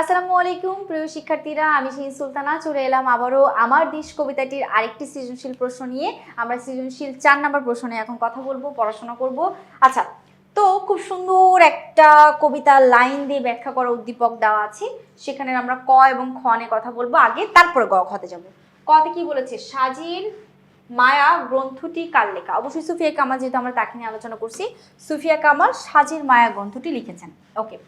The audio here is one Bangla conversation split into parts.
আসসালামু আলাইকুম প্রিয় শিক্ষার্থীরা, আমি শিরিন সুলতানা চলে এলাম আবারও আমার দেশ কবিতাটির আরেকটি সৃজনশীল প্রশ্ন নিয়ে। আমরা সৃজনশীল 4 নম্বর প্রশ্ন নিয়ে এখন কথা বলবো, পড়াশোনা করব। আচ্ছা, তো খুব সুন্দর একটা কবিতা লাইন দিয়ে ব্যাখ্যা করা উদ্দীপক দেওয়া আছে, সেখানে আমরা ক এবং খ নিয়ে কথা বলবো আগে, তারপরে গ খতে যাব। কতে কি বলেছে? সাজির মায়া গ্রন্থটি কার লেখা? অবশ্যই সুফিয়া কামাল, যেহেতু আমরা তাকে নিয়ে আলোচনা করছি, সুফিয়া কামাল সাজির মায়া গ্রন্থটি লিখেছেন। ওকে,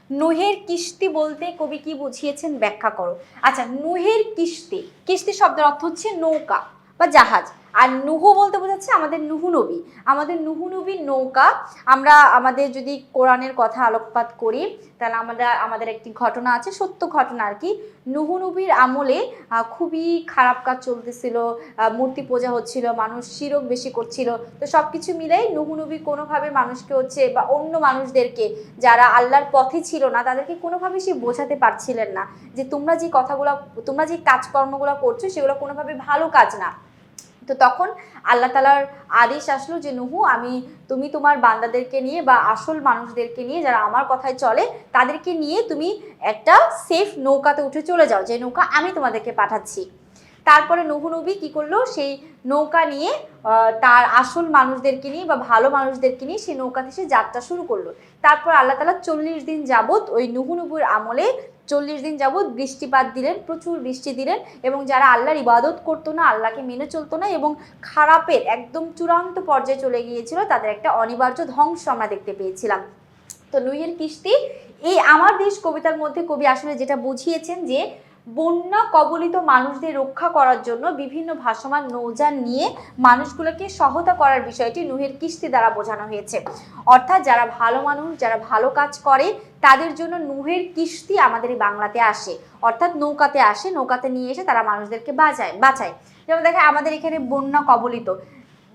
নুহের কিস্তি বলতে কবি কি বুঝিয়েছেন ব্যাখ্যা করো। আচ্ছা, নুহের কিস্তি, কিস্তি শব্দের অর্থ হচ্ছে নৌকা বা জাহাজ, আর নুহ বলতে বোঝাচ্ছে আমাদের নুহু নবী, আমাদের নুহু নবীর নৌকা। আমরা আমাদের যদি কোরআনের কথা আলোকপাত করি, তাহলে আমাদের একটি ঘটনা আছে, সত্য ঘটনা আর কি। নুহু নবীর আমলে খুবই খারাপ কাজ চলতেছিল, মূর্তি পূজা হচ্ছিল, মানুষ শিরক বেশি করছিল। তো সবকিছু মিলেই নুহু নবী কোনোভাবে মানুষকে হচ্ছে বা অন্য মানুষদেরকে যারা আল্লাহর পথে ছিল না, তাদেরকে কোনোভাবে সে বোঝাতে পারছিলেন না যে তোমরা যে কথাগুলো, তোমরা যে কাজকর্মগুলো করছো সেগুলো কোনোভাবে ভালো কাজ না। তো তখন আল্লাহ তাআলার আদেশ আসলো যে নুহু, তুমি তোমার বান্দাদেরকে নিয়ে বা আসল মানুষদেরকে নিয়ে যারা আমার কথায় চলে, তাদেরকে নিয়ে তুমি একটা সেফ নৌকাতে উঠে চলে যাও, যে নৌকা আমি তোমাদেরকে পাঠাচ্ছি। তারপরে নুহু নবী কি করলো? সেই নৌকা নিয়ে তার আসল মানুষদেরকে নিয়ে বা ভালো মানুষদেরকে নিয়ে সেই নৌকাতে সে যাত্রা শুরু করলো। তারপর আল্লাহ তাআলা 40 দিন যাবত ওই নুহু নবীর আমলে 40 দিন যাবত বৃষ্টিপাত দিলেন, প্রচুর বৃষ্টি দিলেন, এবং যারা আল্লাহর ইবাদত করতো না, আল্লাহকে মেনে চলতো না এবং খারাপের একদম চূড়ান্ত পর্যায়ে চলে গিয়েছিল, তাদের একটা অনিবার্য ধ্বংস আমরা দেখতে পেয়েছিলাম। তো নুহের কিস্তি, এই আমার দেশ কবিতার মধ্যে কবি আসলে যেটা বুঝিয়েছেন যে বন্যা কবলিত মানুষদের রক্ষা করার জন্য বিভিন্ন ভাসমান নৌযান নিয়ে মানুষগুলোকে সহায়তা করার বিষয়টি নুহের কিস্তি দ্বারা বোঝানো হয়েছে। অর্থাৎ যারা ভালো মানুষ, যারা ভালো কাজ করে, তাদের জন্য নুহের কিস্তি আমাদের এই বাংলাতে আসে, অর্থাৎ নৌকাতে আসে, নৌকাতে নিয়ে এসে তারা মানুষদেরকে বাঁচায়। যেমন দেখা আমাদের এখানে বন্যা কবলিত,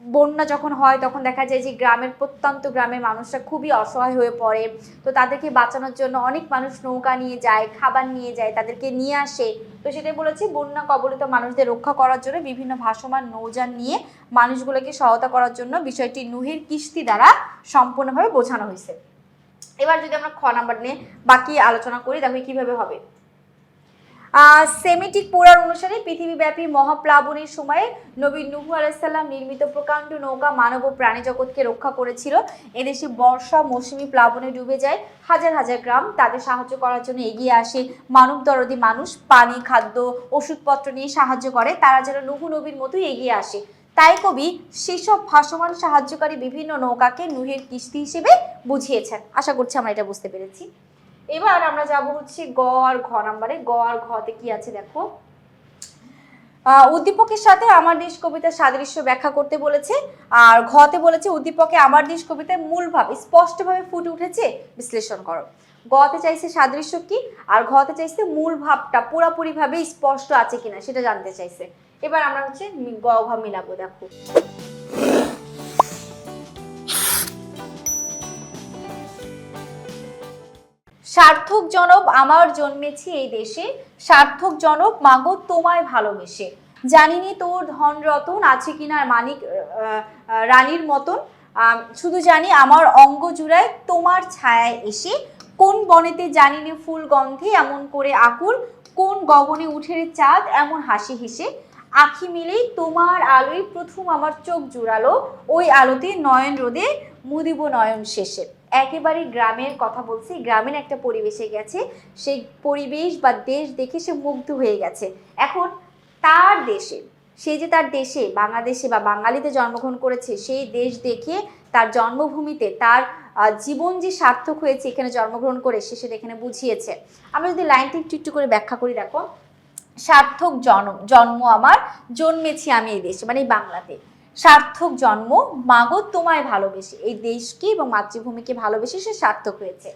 বন্যা যখন হয় তখন দেখা যায় যে গ্রামের, প্রত্যন্ত গ্রামের মানুষরা খুবই অসহায় হয়ে পড়ে। তো তাদেরকে বাঁচানোর জন্য অনেক মানুষ নৌকা নিয়ে যায়, খাবার নিয়ে যায়, তাদেরকে নিয়ে আসে। তো সেটাই বলেছি, বন্যা কবলিত মানুষদের রক্ষা করার জন্য বিভিন্ন ভাসমান নৌযান নিয়ে মানুষগুলোকে সহায়তা করার জন্য বিষয়টি নুহের কিস্তি দ্বারা সম্পূর্ণভাবে বোঝানো হয়েছে। এবার যদি আমরা খ নাম্বার নিয়ে বাকি আলোচনা করি, দেখো কিভাবে হবে। সেমিটিক পুরাণ অনুসারে পৃথিবীব্যাপী মহাপ্লাবনের সময়ে নবী নূহ আলাইহিস সালাম নির্মিত প্রকাণ্ড নৌকা মানব ও প্রাণী জগৎকে রক্ষা করেছিল। এদেশে বর্ষা মৌসুমী প্লাবনে ডুবে যায় হাজার হাজার গ্রাম, তাদের সাহায্য করার জন্য এগিয়ে আসে মানব দরদি মানুষ, পানি, খাদ্য, ওষুধপত্র নিয়ে সাহায্য করে, তারা যেন নূহ নবীর মতোই এগিয়ে আসে। তাই কবি সেসব ভাসমান সাহায্যকারী বিভিন্ন নৌকাকে নুহের কিস্তি হিসেবে বুঝিয়েছেন। আশা করছি আমরা এটা বুঝতে পেরেছি। এবার আমরা যাব হচ্ছে গ আর ঘ নাম্বারে। গ আর ঘতে কি আছে দেখো। উদ্দীপকের সাথে আমার দেশ কবিতার সাদৃশ্য ব্যাখ্যা করতে বলেছে, আর ঘতে বলেছে উদ্দীপকে আমার দেশ কবিতার মূল ভাব স্পষ্টভাবে ফুটে উঠেছে, বিশ্লেষণ করো। গতে চাইছে সাদৃশ্য কি, আর ঘতে চাইছে মূল ভাবটা পুরোপুরি ভাবে স্পষ্ট আছে কিনা সেটা জানতে চাইছে। এবার আমরা হচ্ছে গ ঘ মিলাবো, দেখো। সার্থক জনক আমার জন্মেছি এই দেশে, সার্থক জনক মাগো তোমায় ভালোবেসে, জানিনি তোর ধন রতন আছে কিনা মানিক রানীর মতন, শুধু জানি আমার অঙ্গ জুড়ায় তোমার ছায়ায় এসে, কোন বনেতে জানিনি ফুল গন্ধে এমন করে আকুল, কোন গগনে উঠে চাঁদ এমন হাসি হেসে, আখি মিলেই তোমার আলোয় প্রথম আমার চোখ জুড়ালো, ওই আলোতে নয়ন রোদে মুদিব নয়ন শেষে। একেবারে গ্রামের কথা বলছি, গ্রামীণ একটা পরিবেশে গেছে, সেই পরিবেশ বা দেশ দেখে সে মুগ্ধ হয়ে গেছে। এখন তার দেশে, সে যে তার দেশে বাংলাদেশে বা বাঙালিতে জন্মগ্রহণ করেছে, সেই দেশ দেখে তার জন্মভূমিতে তার জীবন যে সার্থক হয়েছে এখানে জন্মগ্রহণ করে, সে সেটা এখানে বুঝিয়েছে। আমরা যদি লাইনটি একটু একটু করে ব্যাখ্যা করি, দেখো। সার্থক জন্ম আমার, জন্মেছি আমি এই দেশে মানে এই বাংলাতে। সার্থক জন্ম মাগো তোমায় ভালোবেসে, এই দেশকে এবং মাতৃভূমিকে ভালোবেসে সে সার্থক হয়েছে।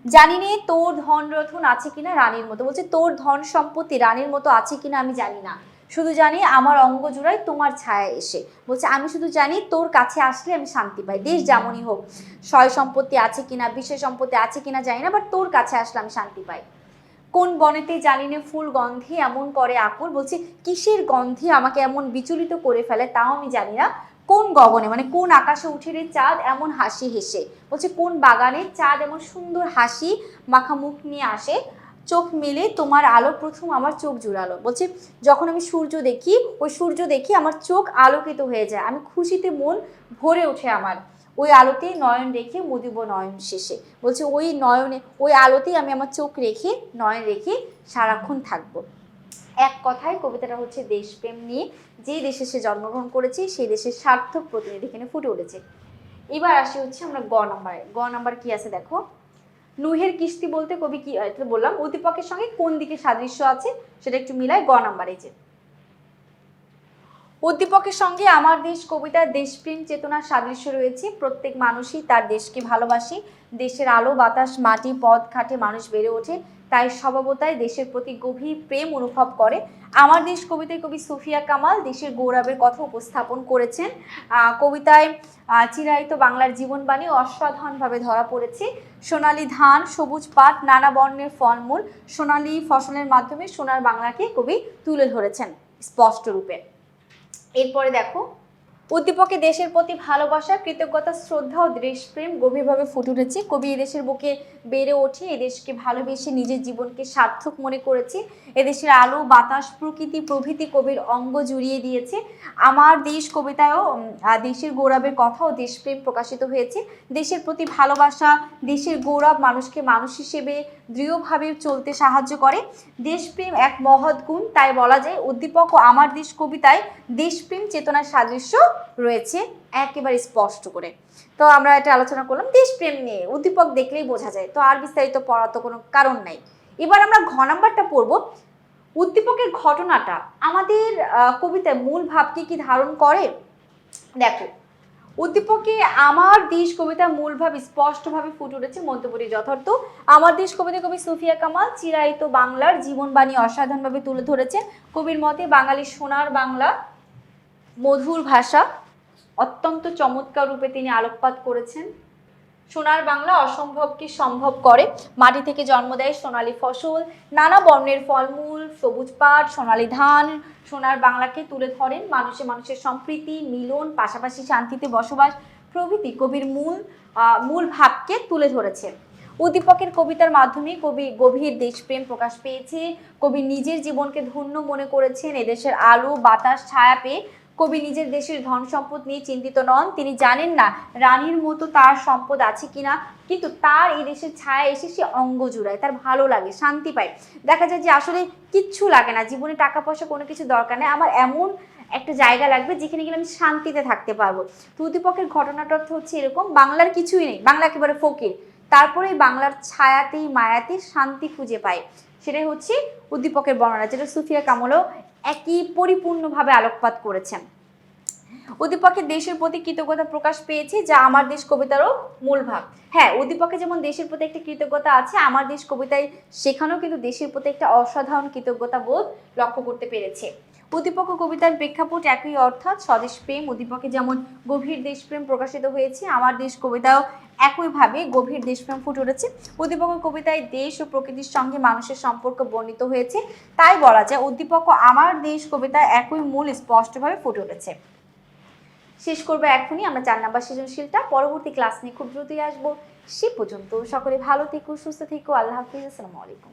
জানি নে তোর ধন রতন আছে কিনা রানীর মতো, বলছে তোর ধন সম্পত্তি রানীর মতো আছে কিনা আমি জানি না, শুধু জানি আমার অঙ্গ জুড়ায় তোমার ছায়া এসে, বলছে আমি শুধু জানি তোর কাছে আসলে আমি শান্তি পাই, দেশ যেমনই হোক, সয় সম্পত্তি আছে কিনা, বিষয় সম্পত্তি আছে কিনা জানি না, বাট তোর কাছে আসলে আমি শান্তি পাই। কোন বনেতে জানি না ফুল গন্ধে এমন করে আকুল, বলছে কিসের গন্ধে আমাকে এমন বিচলিত করে ফেলে তাও আমি জানি না, কোন গগনে মানে কোন আকাশে উঠে রে চাঁদ এমন হাসি হেসে, বলছে কোন বাগানে চাঁদ এমন সুন্দর হাসি মাখা মুখ নিয়ে আসে, চোখ মেলে তোমার আলো প্রথম আমার চোখ জুড়ালো। বলছে যখন আমি সূর্য দেখি, ওই সূর্য দেখি আমার চোখ আলোকিত হয়ে যায়, আমি খুশিতে মন ভরে ওঠে আমার, ওই আলোতেই নয়ন রেখে মুদিব নয়ন শেষে। বলছে ওই নয়নে, ওই আলোতেই আমি আমার চোখ রেখে নয়ন রেখে সারাক্ষণ থাকবো। এক কথায় কবিতাটা হচ্ছে দেশপ্রেম নিয়ে, যে দেশে সে জন্মগ্রহণ করেছে সেই দেশের সার্থক প্রতিনিধি এখানে ফুটে উঠেছে। এবার আসি হচ্ছে আমরা গ নাম্বারে। গ নাম্বার কি আছে দেখো, নুহের কিস্তি বলতে কবি কি, এটা বললাম উদ্দীপকের সঙ্গে কোন দিকে সাদৃশ্য আছে সেটা একটু মিলায়। গ নাম্বারে যে উদ্দীপকের সঙ্গে আমার দেশ কবিতার দেশপ্রেম চেতনার সাদৃশ্য রয়েছে। প্রত্যেক মানুষই তার দেশকে ভালোবাসে, দেশের আলো বাতাস মাটি পথ ঘাটে মানুষ বেড়ে ওঠে, তাই স্বভাবতাই দেশের প্রতি গভীর প্রেম অনুভব করে। আমার দেশ কবিতায় কবি সুফিয়া কামাল দেশের গৌরবের কথা উপস্থাপন করেছেন। কবিতায় চিরায়ত বাংলার জীবনবাণী অসাধারণভাবে ধরা পড়েছে। সোনালী ধান, সবুজ পাট, নানা বর্ণের ফলমূল, সোনালী ফসলের মাধ্যমে সোনার বাংলাকে কবি তুলে ধরেছেন স্পষ্ট রূপে। এরপরে দেখো, উদ্দীপকে দেশের প্রতি ভালোবাসা, কৃতজ্ঞতা, শ্রদ্ধা ও দেশপ্রেম গভীরভাবে ফুটে উঠেছে। কবি এদেশের বুকে বেড়ে ওঠে, এদেশকে ভালোবেসে নিজের জীবনকে সার্থক মনে করেছে। এদেশের আলো বাতাস প্রকৃতি প্রভৃতি কবির অঙ্গ জুড়িয়ে দিয়েছে। আমার দেশ কবিতায়ও দেশের গৌরবের কথা ও দেশপ্রেম প্রকাশিত হয়েছে। দেশের প্রতি ভালোবাসা, দেশের গৌরব মানুষকে মানুষ হিসেবে দৃঢ়ভাবে চলতে সাহায্য করে। দেশপ্রেম এক মহৎ গুণ, তাই বলা যায় উদ্দীপক ও আমার দেশ কবিতায় দেশপ্রেম চেতনার সাদৃশ্য রয়েছে একেবারে স্পষ্ট করে। তো আমরা এটা আলোচনা করলাম দেশপ্রেম নিয়ে, উদ্দীপক দেখলেই বোঝা যায়, তো আর বিস্তারিত পড়ার তো কোনো কারণ নাই। এবার আমরা ঘ নাম্বারটা পড়ব। উদ্দীপকের ঘটনাটা আমাদের কবিতায় মূল ভাবকে কি ধারণ করে। দেখো, উদ্দীপকে আমার দেশ কবিতা মূল ভাব স্পষ্টভাবে ফুটে উঠেছে, মন্তব্যটি যথার্থ। আমার দেশ কবিতা কবি সুফিয়া কামাল চিরায়ত বাংলার জীবনবাণী অসাধারণভাবে তুলে ধরেছেন। কবির মতে বাঙালির সোনার বাংলা মধুর ভাষা অত্যন্ত চমৎকার রূপে তিনি আলোকপাত করেছেন। সোনার বাংলা অসম্ভবকে সম্ভব করে, মাটি থেকে জন্ম দেয় সোনালী ফসল, নানা বর্ণের ফলমূল, সবুজ পাট, সোনালী ধান, সোনার বাংলাকে তুলে ধরেন। মানুষে মানুষের সম্প্রীতি মিলন, পাশাপাশি শান্তিতে বসবাস প্রভৃতি কবির মূল ভাবকে তুলে ধরেছে। উদ্দীপকের কবিতার মাধ্যমে কবি গভীর দেশপ্রেম প্রকাশ পেয়েছে। কবি নিজের জীবনকে ধন্য মনে করেছেন। এদেশের আলো বাতাস ছায়া পেয়ে কবি নিজের দেশের ধন সম্পদ নিয়ে চিন্তিত নন। তিনি জানেন না রানীর মতো তার সম্পদ আছে কিনা, কিন্তু তার এই দেশের ছায়া এসে সে অঙ্গ জুড়ায়, তার ভালো লাগে, শান্তি পায়। দেখা যায় যে আসলে কিচ্ছু লাগে না জীবনে, টাকা পয়সা কোনো কিছু দরকার নেই, আমার এমন একটা জায়গা লাগবে যেখানে গেলে আমি শান্তিতে থাকতে পারবো। তো উদ্দীপকের ঘটনাটা হচ্ছে এরকম, বাংলার কিছুই নেই, বাংলা একেবারে ফকির, তারপরে বাংলার ছায়াতেই মায়াতে শান্তি খুঁজে পায়। সেটাই হচ্ছে উদ্দীপকের বর্ণনা, যেটা সুফিয়া কামালও একই পরিপূর্ণভাবে আলোকপাত করেছেন। উদ্দীপকের দেশের প্রতি কৃতজ্ঞতা প্রকাশ পেয়েছে, যা আমার দেশ কবিতারও মূল ভাব। হ্যাঁ, উদ্দীপকে যেমন দেশের প্রতি একটা কৃতজ্ঞতা আছে, আমার দেশ কবিতায় সেখানেও কিন্তু দেশের প্রতি একটা অসাধারণ কৃতজ্ঞতা বোধ লক্ষ্য করতে পেরেছে। উদ্দীপক কবিতার প্রেক্ষাপট একই, অর্থাৎ স্বদেশ প্রেম। উদ্দীপকে যেমন গভীর দেশপ্রেম প্রকাশিত হয়েছে, আমার দেশ কবিতাও একইভাবে গভীর দেশপ্রেম ফুটে উঠেছে। উদ্দীপক কবিতায় দেশ ও প্রকৃতির সঙ্গে মানুষের সম্পর্ক বর্ণিত হয়েছে, তাই বলা যায় উদ্দীপক আমার দেশ কবিতায় একই মূল স্পষ্টভাবে ফুটে উঠেছে। শেষ করবো এখনই আমরা 4 নাম্বার সৃজনশীলটা, পরবর্তী ক্লাস নিয়ে খুব দ্রুতই আসবো। সে পর্যন্ত সকলে ভালো থেকো, সুস্থ থেকো, আল্লাহ হাফিজ, আসসালামু আলাইকুম।